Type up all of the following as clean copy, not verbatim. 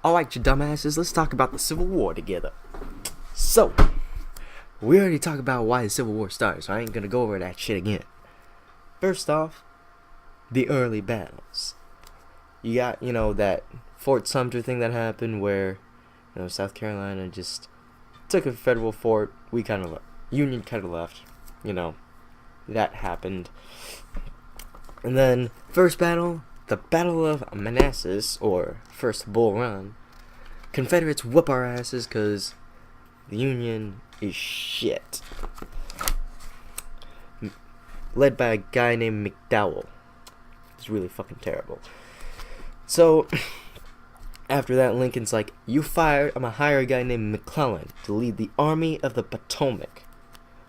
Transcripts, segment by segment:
Alright, you dumbasses, let's talk about the Civil War together. So, we already talked about why the Civil War started, so I ain't gonna go over that shit again. First off, the early battles. You got, that Fort Sumter thing that happened where, South Carolina just took a federal fort. Union kind of left. That happened. And then, first battle, the Battle of Manassas, or First Bull Run. Confederates whoop our asses because the Union is shit. Led by a guy named McDowell. It's really fucking terrible. So, after that, Lincoln's like, you fired, I'm gonna hire a guy named McClellan to lead the Army of the Potomac.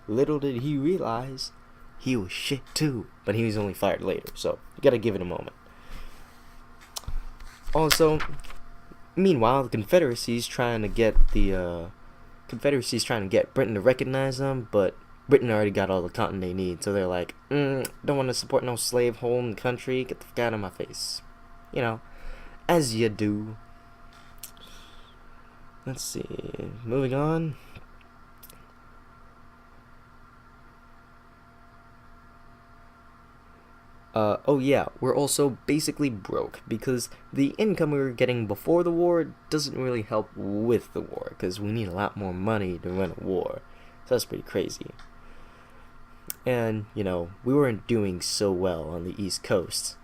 Little did he realize he was shit too, but he was only fired later, so you gotta give it a moment. Also, meanwhile, the Confederacy's trying to get Britain to recognize them, but Britain already got all the cotton they need, so they're like, don't want to support no slave hole in the country, get the fuck out of my face. As you do. Let's see, moving on. We're also basically broke because the income we were getting before the war doesn't really help with the war because we need a lot more money to run a war. So that's pretty crazy. And, we weren't doing so well on the East Coast.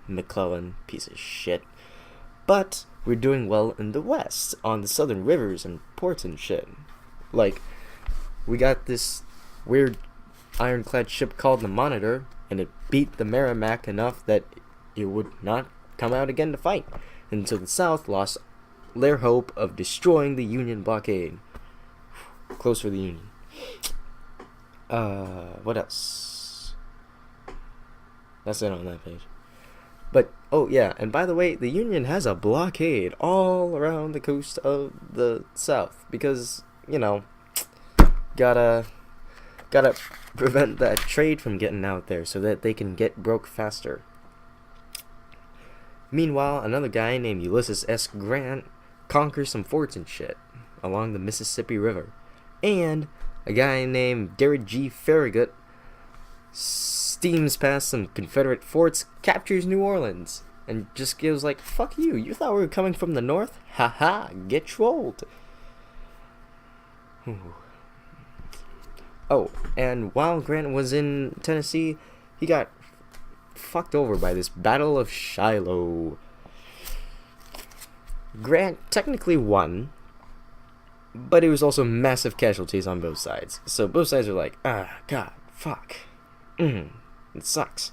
McClellan, piece of shit. But we're doing well in the West, on the southern rivers and ports and shit. Like, we got this weird ironclad ship called the Monitor, and it beat the Merrimack enough that it would not come out again to fight. And so the South lost their hope of destroying the Union blockade. Close for the Union. What else? That's it on that page. But, and by the way, the Union has a blockade all around the coast of the South. Because, gotta prevent that trade from getting out there so that they can get broke faster. Meanwhile, another guy named Ulysses S. Grant conquers some forts and shit along the Mississippi River. And a guy named Derrick G. Farragut steams past some Confederate forts, captures New Orleans, and just goes like, fuck you, you thought we were coming from the north? Haha, get trolled. Oh, and while Grant was in Tennessee, he got fucked over by this Battle of Shiloh. Grant technically won, but it was also massive casualties on both sides. So both sides are like, God, fuck. It sucks.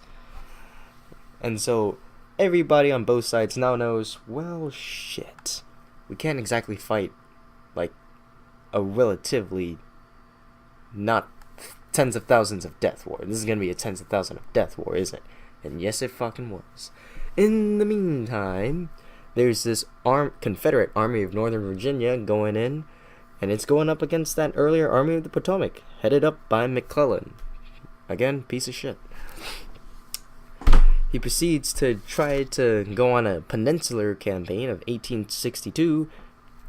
And so everybody on both sides now knows, well, shit. We can't exactly fight, like, a relatively not tens of thousands of death war. This is gonna be a tens of thousands of death war, isn't it? And yes, it fucking was. In the meantime, there's this Confederate Army of Northern Virginia going in, and it's going up against that earlier Army of the Potomac, headed up by McClellan. Again, piece of shit. He proceeds to try to go on a peninsular campaign of 1862,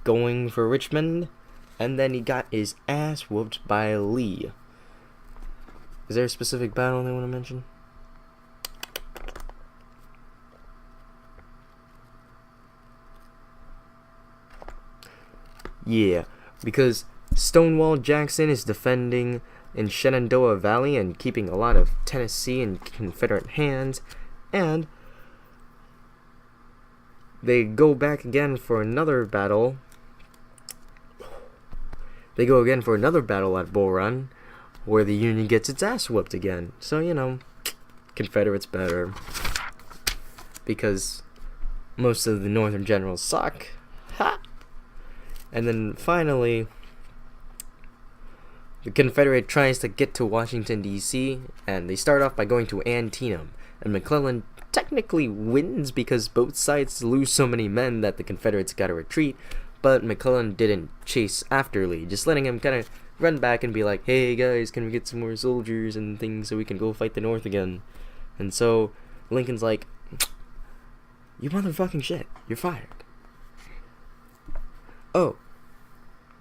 going for Richmond, and then he got his ass whooped by Lee. Is there a specific battle they want to mention? Yeah, because Stonewall Jackson is defending in Shenandoah Valley and keeping a lot of Tennessee in Confederate hands, and they go back again for another battle. They go again for another battle at Bull Run, where the Union gets its ass whooped again. So, Confederates better. Because most of the Northern generals suck. Ha! And then finally, the Confederate tries to get to Washington, D.C., and they start off by going to Antietam. And McClellan technically wins because both sides lose so many men that the Confederates gotta retreat. But McClellan didn't chase after Lee, just letting him kind of run back and be like, hey guys, can we get some more soldiers and things so we can go fight the North again? And so Lincoln's like, you motherfucking shit, you're fired. Oh,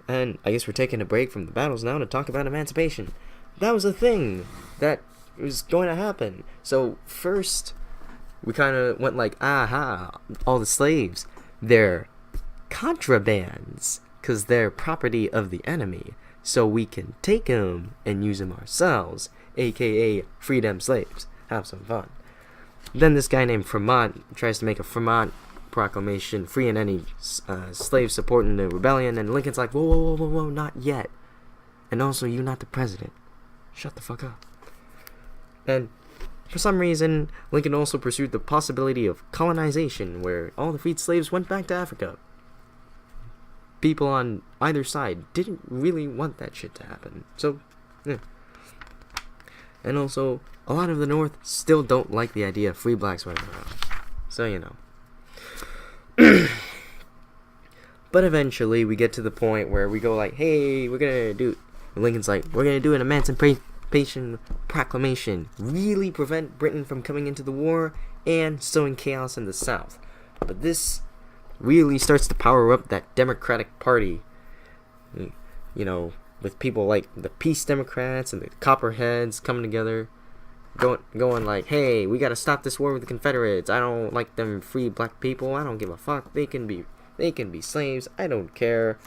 and I guess we're taking a break from the battles now to talk about emancipation. That was a thing that was going to happen. So first, we kind of went like, aha, all the slaves, they're contrabands, because they're property of the enemy. So we can take them and use them ourselves, aka free them slaves. Have some fun. Then this guy named Fremont tries to make a Fremont proclamation freeing any slaves supporting the rebellion, and Lincoln's like, whoa, whoa, whoa, whoa, whoa, not yet. And also, you're not the president. Shut the fuck up. And for some reason, Lincoln also pursued the possibility of colonization, where all the freed slaves went back to Africa. People on either side didn't really want that shit to happen. So, yeah. And also, a lot of the North still don't like the idea of free blacks running around. So, you know. But eventually, we get to the point where we go like, hey, we're gonna do... Lincoln's like, we're gonna do an emancipation proclamation. Really prevent Britain from coming into the war and sowing chaos in the South. But this really starts to power up that Democratic Party. You know, with people like the Peace Democrats and the Copperheads coming together. Going like, hey, we gotta stop this war with the Confederates. I don't like them free black people. I don't give a fuck. They can be slaves. I don't care.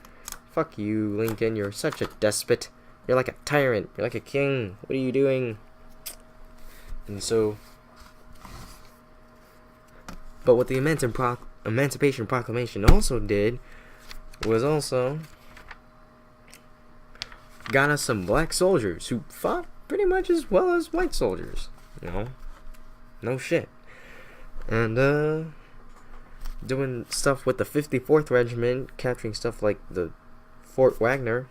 Fuck you, Lincoln. You're such a despot. You're like a tyrant. You're like a king. What are you doing? And so, but what the Emancipation Proclamation also did was also got us some black soldiers who fought pretty much as well as white soldiers, you know, no shit. And doing stuff with the 54th Regiment, capturing stuff like the Fort Wagner,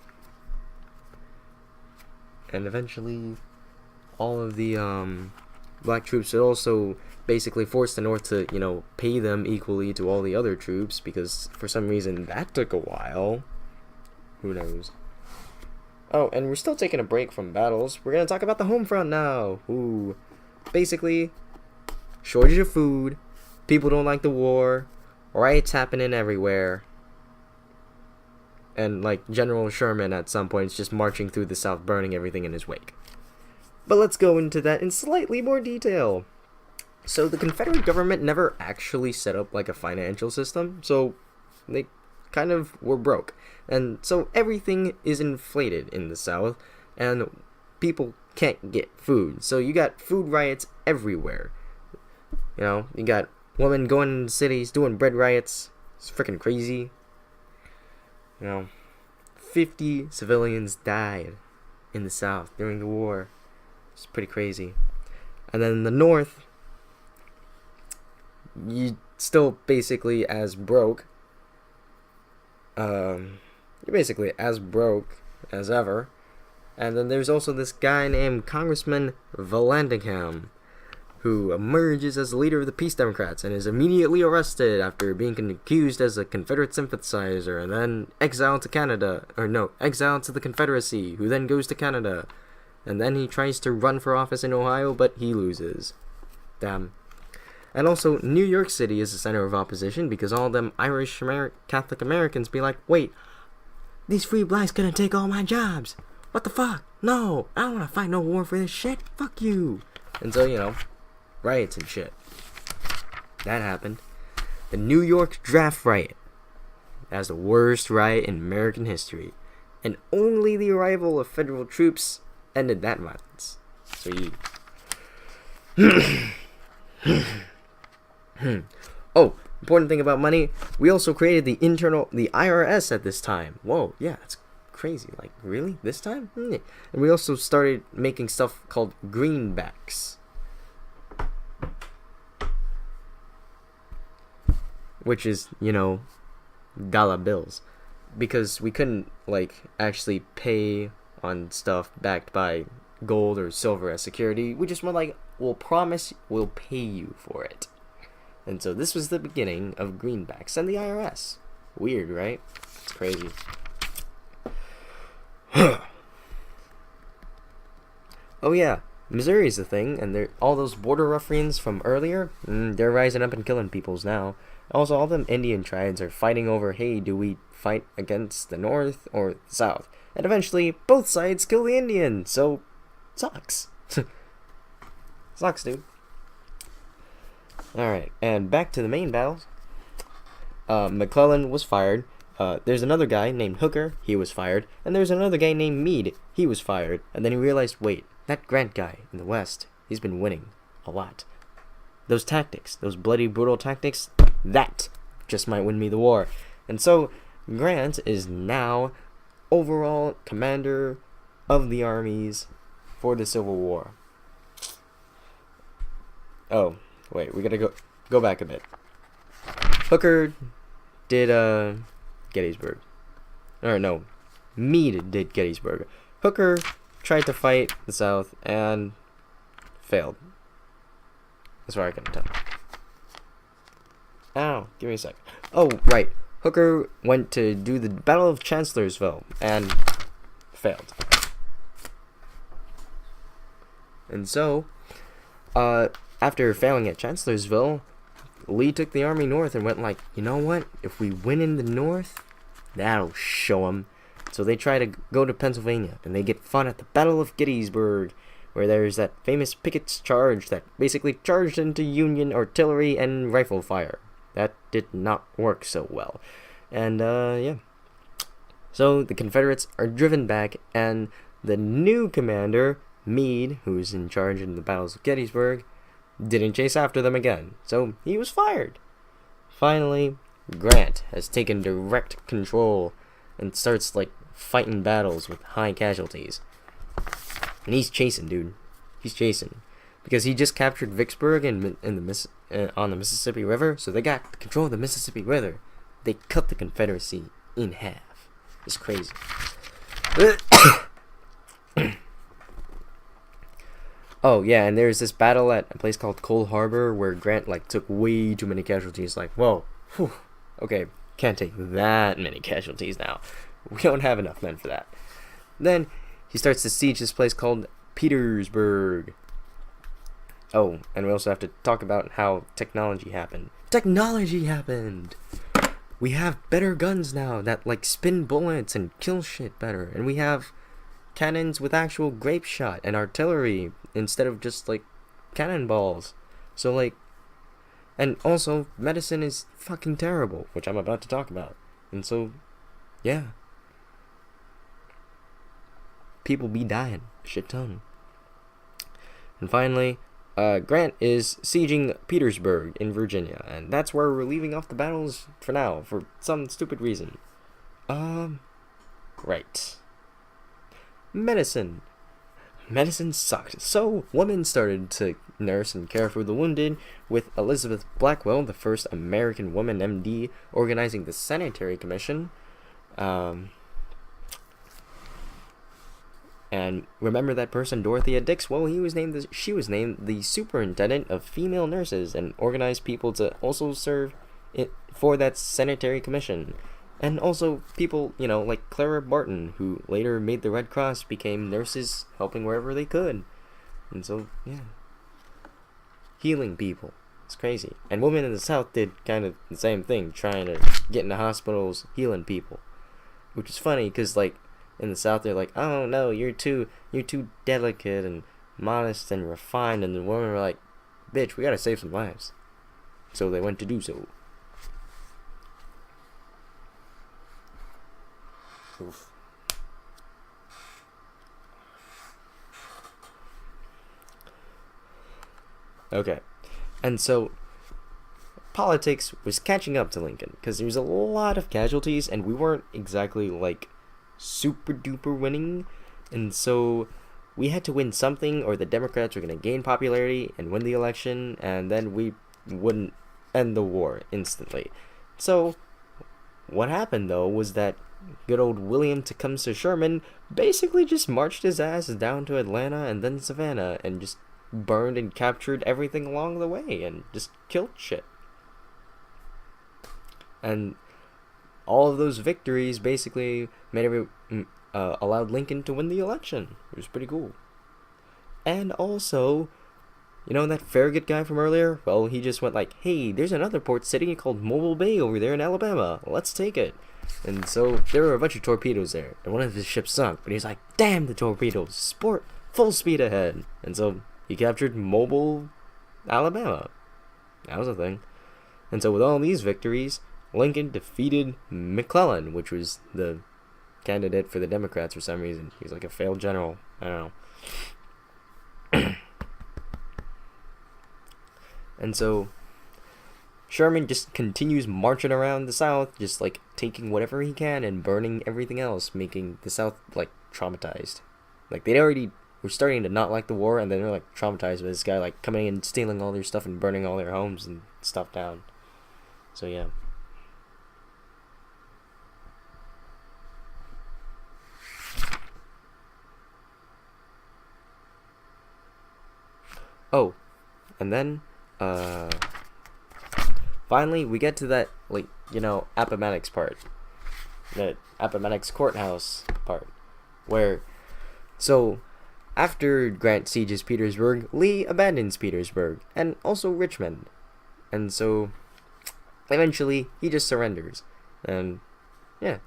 and eventually all of the black troops. It also basically forced the North to, you know, pay them equally to all the other troops, because for some reason that took a while. Who knows? Oh, and we're still taking a break from battles. We're going to talk about the home front now. Ooh. Basically, shortage of food, people don't like the war, riots happening everywhere, and, like, General Sherman at some point is just marching through the South, burning everything in his wake. But let's go into that in slightly more detail. So, the Confederate government never actually set up, like, a financial system, so they kind of were broke. And so everything is inflated in the South, and people can't get food. So you got food riots everywhere. You know, you got women going into cities doing bread riots. It's freaking crazy. You know, 50 civilians died in the South during the war. It's pretty crazy. And then in the North, you still basically as broke. You're basically as broke as ever. And then there's also this guy named Congressman Vallandigham, who emerges as the leader of the Peace Democrats and is immediately arrested after being accused as a Confederate sympathizer, and then exiled to Canada, exiled to the Confederacy, who then goes to Canada. And then he tries to run for office in Ohio, but he loses. Damn. And also, New York City is the center of opposition, because all them Irish Catholic Americans be like, wait, these free blacks gonna take all my jobs. What the fuck? No, I don't wanna fight no war for this shit. Fuck you. And so, you know, riots and shit. That happened. The New York Draft Riot. That's the worst riot in American history. And only the arrival of federal troops ended that violence. So Oh, important thing about money, we also created the IRS at this time. Whoa, yeah, that's crazy. Like, really? This time? And we also started making stuff called greenbacks, which is, you know, dollar bills, because we couldn't, like, actually pay on stuff backed by gold or silver as security. We just were like, we'll promise we'll pay you for it. And so this was the beginning of greenbacks and the IRS. Weird, right? It's crazy. Oh yeah, Missouri's a thing, and all those border ruffians from earlier, they're rising up and killing peoples now. Also, all them Indian tribes are fighting over, hey, do we fight against the North or the South? And eventually, both sides kill the Indian, so sucks. Sucks, dude. Alright, and back to the main battles. McClellan was fired. There's another guy named Hooker, he was fired. And there's another guy named Meade, he was fired. And then he realized, wait, that Grant guy in the West, he's been winning a lot. Those tactics, those bloody, brutal tactics, that just might win me the war. And so, Grant is now overall commander of the armies for the Civil War. Oh, wait, we gotta go back a bit. Hooker did Gettysburg. Or no, Meade did Gettysburg. Hooker tried to fight the South and failed. As far as I can tell. Ow, give me a sec. Oh, right. Hooker went to do the Battle of Chancellorsville and failed. And so, after failing at Chancellorsville, Lee took the army north and went like, you know what? If we win in the north, that'll show them. So they try to go to Pennsylvania, and they get fought at the Battle of Gettysburg, where there's that famous Pickett's charge that basically charged into Union artillery and rifle fire. That did not work so well. And, yeah. So the Confederates are driven back, and the new commander, Meade, who's in charge in the battles of Gettysburg, didn't chase after them again. So he was fired. Finally, Grant has taken direct control and starts, like, fighting battles with high casualties. And he's chasing, dude. He's chasing. Because he just captured Vicksburg on the Mississippi River, so they got control of the Mississippi River. They cut the Confederacy in half. It's crazy. Oh, yeah, and there's this battle at a place called Cold Harbor where Grant, like, took way too many casualties. Like, whoa, whew, okay, can't take that many casualties now. We don't have enough men for that. Then he starts to siege this place called Petersburg. Oh, and we also have to talk about how technology happened. Technology happened! We have better guns now that, like, spin bullets and kill shit better. And we have cannons with actual grape shot and artillery instead of just, like, cannonballs. So, like, and also, medicine is fucking terrible, which I'm about to talk about. And so, yeah. People be dying. Shit ton. And finally, Grant is sieging Petersburg in Virginia, and that's where we're leaving off the battles for now, for some stupid reason. Right. Medicine. Medicine sucked, so women started to nurse and care for the wounded, with Elizabeth Blackwell, the first American woman MD, organizing the Sanitary Commission. And remember that person, Dorothea Dix? Well, she was named the superintendent of female nurses and organized people to also serve for that Sanitary Commission. And also people, you know, like Clara Barton, who later made the Red Cross, became nurses helping wherever they could. And so, yeah. Healing people. It's crazy. And women in the South did kind of the same thing, trying to get into hospitals, healing people. Which is funny, because, like, in the South, they're like, oh, no, you're too delicate and modest and refined. And the women were like, bitch, we gotta save some lives. So they went to do so. Oof. Okay. And so, politics was catching up to Lincoln, because there was a lot of casualties, and we weren't exactly, like, super duper winning, and so we had to win something, or the Democrats were going to gain popularity and win the election, and then we wouldn't end the war instantly. So, what happened, though, was that good old William Tecumseh Sherman basically just marched his ass down to Atlanta and then Savannah, and just burned and captured everything along the way, and just killed shit. And all of those victories basically allowed Lincoln to win the election. It was pretty cool. And also, You know that Farragut guy from earlier? Well, he just went like, hey, there's another port city called Mobile Bay over there in Alabama. Let's take it. And so there were a bunch of torpedoes there, and one of his ships sunk. But he's like, damn the torpedoes, sport full speed ahead. And so he captured Mobile, Alabama. That was a thing. And so with all these victories, Lincoln defeated McClellan, which was the candidate for the Democrats for some reason. He's like a failed general. I don't know. And so Sherman just continues marching around the South, just like taking whatever he can and burning everything else, making the South like traumatized. Like they already were starting to not like the war, and then they're like traumatized with this guy like coming in and stealing all their stuff and burning all their homes and stuff down. So yeah. Oh, and then finally we get to that, like, you know, Appomattox part, the Appomattox courthouse part, where so after Grant sieges Petersburg, Lee abandons Petersburg and also Richmond, and so eventually he just surrenders. And yeah,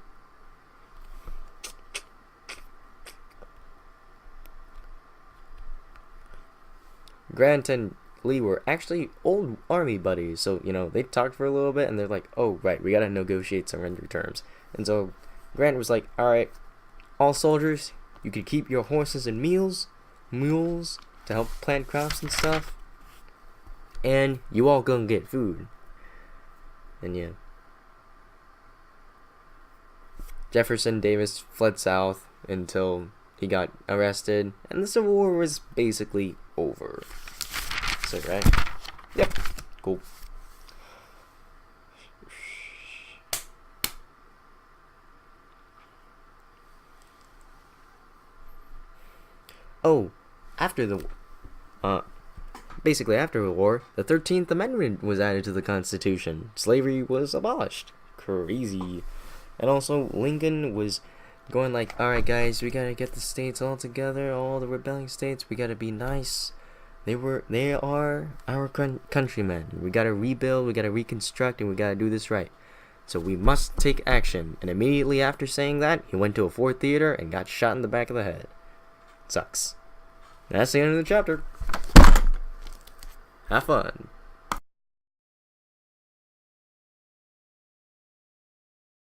Grant and Lee were actually old army buddies, so, you know, they talked for a little bit, and they're like, oh, right, we gotta negotiate surrender terms. And so Grant was like, alright, all soldiers, you could keep your horses and mules to help plant crops and stuff, and you all gonna get food. And yeah. Jefferson Davis fled south until he got arrested, and the Civil War was basically over. So, right? Yep. Cool. Oh, after the war, the 13th Amendment was added to the Constitution. Slavery was abolished. Crazy. And also, Lincoln was going like, alright guys, we gotta get the states all together, all the rebelling states, we gotta be nice. They are our countrymen. We gotta rebuild, we gotta reconstruct, and we gotta do this right. So we must take action. And immediately after saying that, he went to a Ford theater and got shot in the back of the head. Sucks. That's the end of the chapter. Have fun.